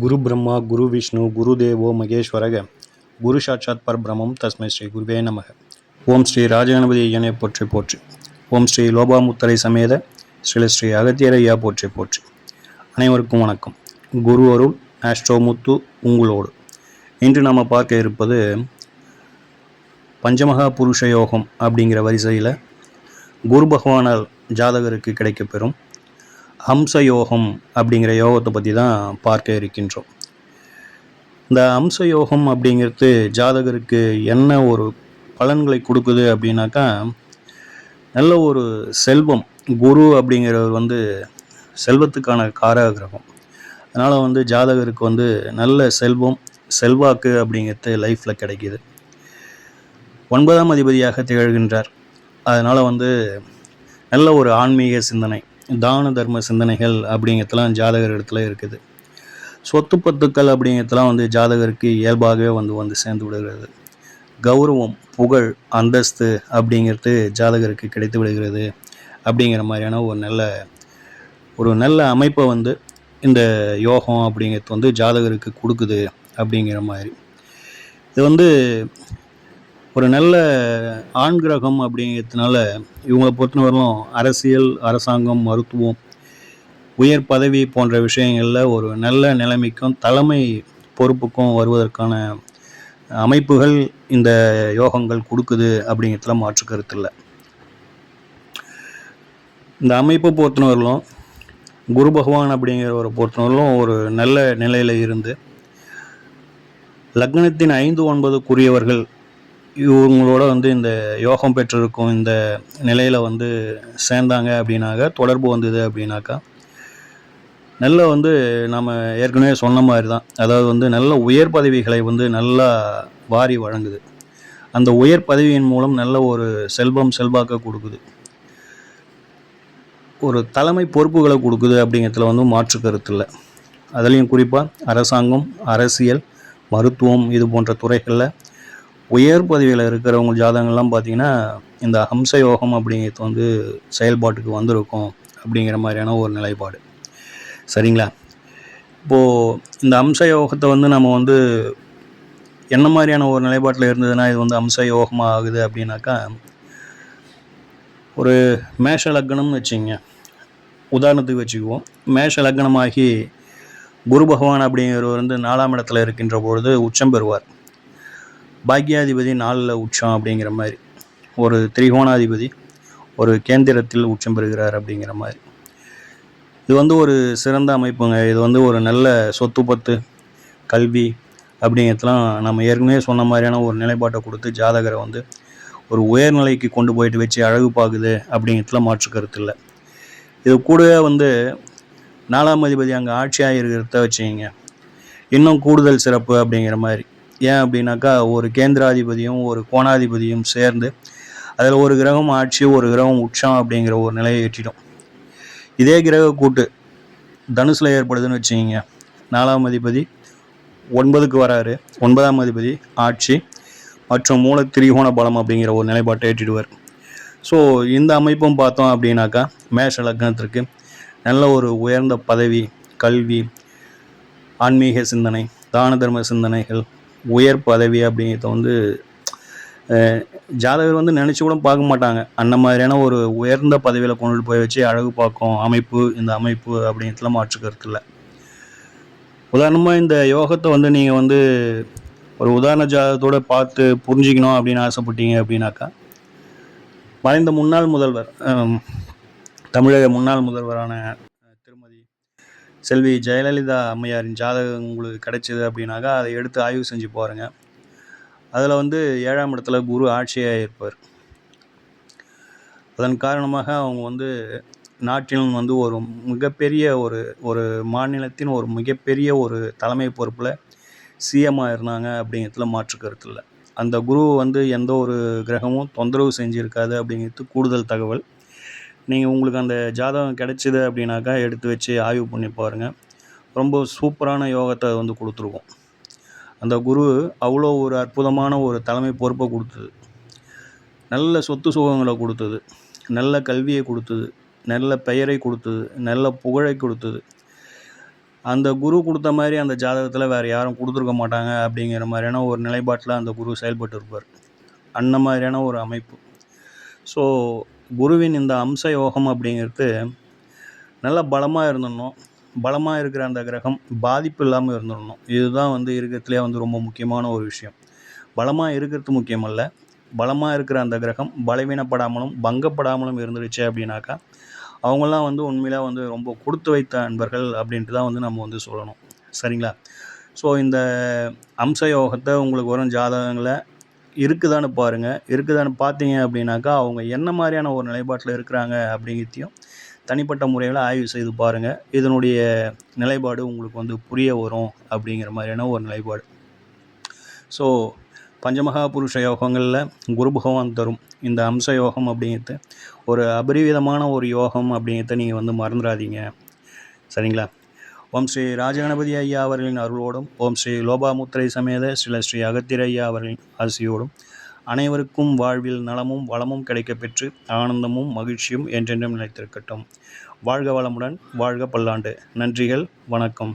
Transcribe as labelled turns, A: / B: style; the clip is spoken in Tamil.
A: குரு பிரம்மா குரு விஷ்ணு குரு தேவோ மகேஸ்வரக குரு சாட்சாத் பரபிரமம் தஸ்மை ஸ்ரீ குருவே நமக. ஓம் ஸ்ரீ ராஜகணபதி ஐயனை போற்றி போற்றி. ஓம் ஸ்ரீ லோபாமுத்தரை சமேத ஸ்ரீ அகத்தியரையா போற்றி போற்றி. அனைவருக்கும் வணக்கம். குரு அருள் ஆஸ்ட்ரோமுத்து உங்களோடு. இன்று நாம் பார்க்க இருப்பது பஞ்சமகா புருஷ யோகம் அப்படிங்கிற வரிசையில் குரு பகவானால் ஜாதகருக்கு கிடைக்கப்பெறும் ஹம்ச யோகம் அப்படிங்கிற யோகத்தை பற்றி தான் பார்க்க இருக்கின்றோம். இந்த ஹம்ச யோகம் அப்படிங்கிறது ஜாதகருக்கு என்ன ஒரு பலன்களை கொடுக்குது அப்படின்னாக்கா, நல்ல ஒரு செல்வம். குரு அப்படிங்கிறவர் செல்வத்துக்கான காரக கிரகம். அதனால் ஜாதகருக்கு நல்ல செல்வம் செல்வாக்கு அப்படிங்கிறது லைஃப்பில் கிடைக்கிது. 9ஆம் அதிபதியாக திகழ்கின்றார். அதனால் நல்ல ஒரு ஆன்மீக சிந்தனை, தான தர்ம சிந்தனைகள் அப்படிங்கிறதுலாம் ஜாதகர் இடத்துல இருக்குது. சொத்து பத்துக்கள் அப்படிங்கிறதுலாம் ஜாதகருக்கு இயல்பாகவே வந்து சேர்ந்து விடுகிறது. கௌரவம், புகழ், அந்தஸ்து அப்படிங்கிறது ஜாதகருக்கு கிடைத்து விடுகிறது. அப்படிங்கிற மாதிரியான ஒரு நல்ல அமைப்பை இந்த யோகம் அப்படிங்கிறது ஜாதகருக்கு கொடுக்குது. அப்படிங்கிற மாதிரி இது ஒரு நல்ல ஆண் கிரகம் அப்படிங்கிறதுனால இவங்களை பொறுத்தவரையிலும் அரசியல், அரசாங்கம், மருத்துவம், உயர் பதவி போன்ற விஷயங்களில் ஒரு நல்ல நிலைமைக்கும் தலைமை பொறுப்புக்கும் வருவதற்கான அமைப்புகள் இந்த யோகங்கள் கொடுக்குது. அப்படிங்கிறதுல மாற்று கருத்து இல்லை. இந்த அமைப்பை பொறுத்தவரையிலும் குரு பகவான் அப்படிங்கிறவரை பொறுத்தவரையிலும் ஒரு நல்ல நிலையில் இருந்து லக்னத்தின் 5, 9 இவங்களோட இந்த யோகம் பெற்றிருக்கும் இந்த நிலையில் சேர்ந்தாங்க அப்படின்னாக்கா, தொடர்பு வந்தது அப்படின்னாக்கா, நல்ல நம்ம ஏற்கனவே சொன்ன மாதிரி தான். அதாவது நல்ல உயர் பதவிகளை நல்லா வாரி வழங்குது. அந்த உயர் பதவியின் மூலம் நல்ல ஒரு செல்வாக்க கொடுக்குது. ஒரு தலைமை பொறுப்புகளை கொடுக்குது. அப்படிங்கிறதுல மாற்று கருத்து இல்லை. அதுலேயும் குறிப்பாக அரசாங்கம், அரசியல், மருத்துவம் இது போன்ற துறைகளில் உயர் பதவியில் இருக்கிறவங்க ஜாதகங்கள்லாம் பார்த்திங்கன்னா இந்த ஹம்ச யோகம் அப்படிங்கிறது செயல்பாட்டுக்கு வந்திருக்கும். அப்படிங்கிற மாதிரியான ஒரு நிலைப்பாடு. சரிங்களா? இப்போது இந்த ஹம்ச யோகத்தை நம்ம என்ன மாதிரியான ஒரு நிலைப்பாட்டில் இருந்ததுன்னா இது ஹம்ச யோகமாக ஆகுது அப்படின்னாக்கா, ஒரு மேஷ லக்னம்னு வச்சுங்க, உதாரணத்துக்கு வச்சுக்குவோம். மேஷ லக்னமாகி குரு பகவான் அப்படிங்கிறவர் 4ஆம் இடத்துல இருக்கின்ற பொழுது உச்சம் பெறுவார். பாக்யாதிபதி 4ல் உச்சம் அப்படிங்கிற மாதிரி, ஒரு திரிகோணாதிபதி ஒரு கேந்திரத்தில் உச்சம் பெறுகிறார். அப்படிங்கிற மாதிரி இது ஒரு சிறந்த அமைப்புங்க. இது ஒரு நல்ல சொத்து பத்து, கல்வி அப்படிங்கிறதுலாம் நம்ம ஏற்கனவே சொன்ன மாதிரியான ஒரு நிலைப்பாட்டை கொடுத்து ஜாதகரை ஒரு உயர்நிலைக்கு கொண்டு போயிட்டு வச்சு அழகு பார்க்குது. அப்படிங்கிறதுல மாற்று கருத்து இல்லை. இது கூடவே 4ஆம் அதிபதி அங்கே ஆட்சியாக இருக்கிறத வச்சுங்க, இன்னும் கூடுதல் சிறப்பு. அப்படிங்கிற மாதிரி ஏன் அப்படின்னாக்கா, ஒரு கேந்திராதிபதியும் ஒரு கோணாதிபதியும் சேர்ந்து அதில் ஒரு கிரகம் ஆட்சி, ஒரு கிரகம் உச்சம் அப்படிங்கிற ஒரு நிலையை எட்டிடும். இதே கிரக கூட்டு தனுசில் ஏற்படுதுன்னு வச்சுக்கிங்க, 4ஆம் அதிபதி 9க்கு வராரு, 9ஆம் அதிபதி ஆட்சி மற்றும் மூல திரிகோண பலம் அப்படிங்கிற ஒரு நிலைப்பாட்டை ஏற்றிடுவார். ஸோ இந்த அமைப்பும் பார்த்தோம் அப்படின்னாக்கா, மேஷ லக்னத்திற்கு நல்ல ஒரு உயர்ந்த பதவி, கல்வி, ஆன்மீக சிந்தனை, தான தர்ம சிந்தனைகள், உயர் பதவி அப்படிங்கிறத ஜாதகர் நினச்சி கூட பார்க்க மாட்டாங்க. அந்த மாதிரியான ஒரு உயர்ந்த பதவியில் கொண்டு போய் வச்சு அழகு பார்க்கும் அமைப்பு இந்த அமைப்பு அப்படிங்கிறதுல மாற்று கருத்து இல்லை. உதாரணமாக இந்த யோகத்தை நீங்கள் ஒரு உதாரண ஜாதகத்தோடு பார்த்து புரிஞ்சிக்கணும் அப்படின்னு ஆசைப்பட்டீங்க அப்படின்னாக்கா, மறைந்த முன்னாள் முதல்வர், தமிழக முன்னாள் முதல்வரான திருமதி செல்வி ஜெயலலிதா அம்மையாரின் ஜாதகம் உங்களுக்கு கிடைச்சிது அப்படின்னாக்கா, அதை எடுத்து ஆய்வு செஞ்சு பாருங்கள். அதில் 7ஆம் இடத்துல குரு ஆட்சியாக இருப்பார். அதன் காரணமாக அவங்க நாட்டிலும் ஒரு மிகப்பெரிய ஒரு மாநிலத்தின் ஒரு மிகப்பெரிய ஒரு தலைமை பொறுப்பில் சிஎம்மாக இருந்தாங்க. அப்படிங்கிறதுல மாற்று கருத்து இல்லை. அந்த குரு எந்த ஒரு கிரகமும் தொந்தரவு செஞ்சுருக்காது. அப்படிங்கிறது கூடுதல் தகவல். நீங்கள் உங்களுக்கு அந்த ஜாதகம் கிடைச்சிது அப்படின்னாக்கா எடுத்து வச்சு ஆய்வு பண்ணி பாருங்கள். ரொம்ப சூப்பரான யோகத்தை கொடுத்துருக்கோம். அந்த குரு அவ்வளோ ஒரு அற்புதமான ஒரு தலைமை பொறுப்பை கொடுத்தது, நல்ல சொத்து சுகங்களை கொடுத்தது, நல்ல கல்வியை கொடுத்தது, நல்ல பெயரை கொடுத்தது, நல்ல புகழை கொடுத்தது. அந்த குரு கொடுத்த மாதிரி அந்த ஜாதகத்தில் வேறு யாரும் கொடுத்துருக்க மாட்டாங்க அப்படிங்கிற மாதிரியான ஒரு நிலைப்பாட்டில் அந்த குரு செயல்பட்டு இருப்பார். அந்த மாதிரியான ஒரு அமைப்பு. ஸோ குருவின் இந்த அம்ச யோகம் அப்படிங்கிறது நல்லா பலமாக இருந்துடணும். பலமாக இருக்கிற அந்த கிரகம் பாதிப்பு இல்லாமல் இருந்துடணும். இதுதான் இருக்கிறதுலே ரொம்ப முக்கியமான ஒரு விஷயம். பலமாக இருக்கிறது முக்கியமல்ல, பலமாக இருக்கிற அந்த கிரகம் பலவீனப்படாமலும் பங்கப்படாமலும் இருந்துடுச்சு அப்படின்னாக்கா அவங்களாம் உண்மையிலே ரொம்ப கொடுத்து வைத்த அன்பர்கள் அப்படின்ட்டு தான் நம்ம சொல்லணும். சரிங்களா? ஸோ இந்த அம்ச யோகத்தை உங்களுக்கு வரும் ஜாதகங்களை இருக்குதான்னு பாருங்கள். இருக்குதான்னு பார்த்தீங்க அப்படின்னாக்கா அவங்க என்ன மாதிரியான ஒரு நிலைப்பாட்டில் இருக்கிறாங்க அப்படிங்கிறதையும் தனிப்பட்ட முறையில் ஆய்வு செய்து பாருங்கள். இதனுடைய நிலைப்பாடு உங்களுக்கு புரிய வரும் அப்படிங்கிற மாதிரியான ஒரு நிலைப்பாடு. ஸோ பஞ்சமகா புருஷ யோகங்களில் குரு பகவான் தரும் இந்த அம்ச யோகம் அப்படிங்கிறது ஒரு அபரிவிதமான ஒரு யோகம் அப்படிங்கிறத நீங்கள் மறந்துடாதீங்க. சரிங்களா? ஓம் ஸ்ரீ ராஜகணபதி ஐயா அவர்களின் அருளோடும், ஓம் ஸ்ரீ லோபாமுத்திரை சமேத ஸ்ரீ அகத்திர ஐயா அவர்களின் ஆசியோடும் அனைவருக்கும் வாழ்வில் நலமும் வளமும் கிடைக்கப்பெற்று ஆனந்தமும் மகிழ்ச்சியும் என்றென்றும் நிலைத்திருக்கட்டும். வாழ்க வளமுடன், வாழ்க பல்லாண்டு. நன்றிகள், வணக்கம்.